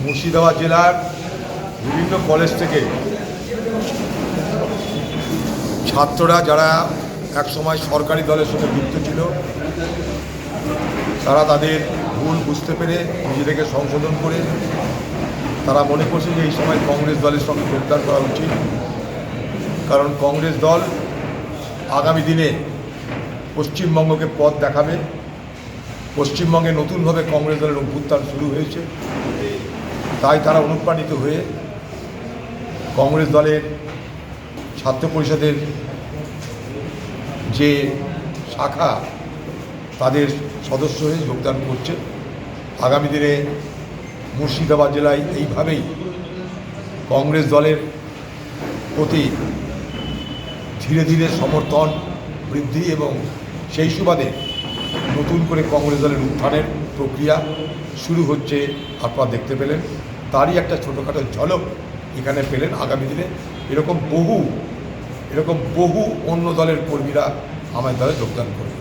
মুর্শিদাবাদ জেলার বিভিন্ন কলেজ থেকে ছাত্ররা যারা একসময় সরকারি দলের সঙ্গে যুক্ত ছিল, তারা তাদের ভুল বুঝতে পেরে নিজেদেরকে সংশোধন করে তারা মনে করছে যে এই সময় কংগ্রেস দলের সঙ্গে যোগদান করা উচিত। কারণ কংগ্রেস দল আগামী দিনে পশ্চিমবঙ্গকে পথ দেখাবে। পশ্চিমবঙ্গে নতুনভাবে কংগ্রেস দলের অভ্যুত্থান শুরু হয়েছে, তাই তারা অনুপ্রাণিত হয়ে কংগ্রেস দলের ছাত্র পরিষদের যে শাখা তাদের সদস্য হয়ে যোগদান করছে। আগামী দিনে মুর্শিদাবাদ জেলায় এইভাবেই কংগ্রেস দলের প্রতি ধীরে ধীরে সমর্থন বৃদ্ধি এবং সেই সুবাদে নতুন করে কংগ্রেস দলের উত্থানের প্রক্রিয়া শুরু হচ্ছে আপনারা দেখতে পেলেন। তারই একটা ছোটোখাটো ঝলক এখানে পেলেন। আগামী দিনে এরকম বহু অন্য দলের কর্মীরা আমার দলে যোগদান করবে।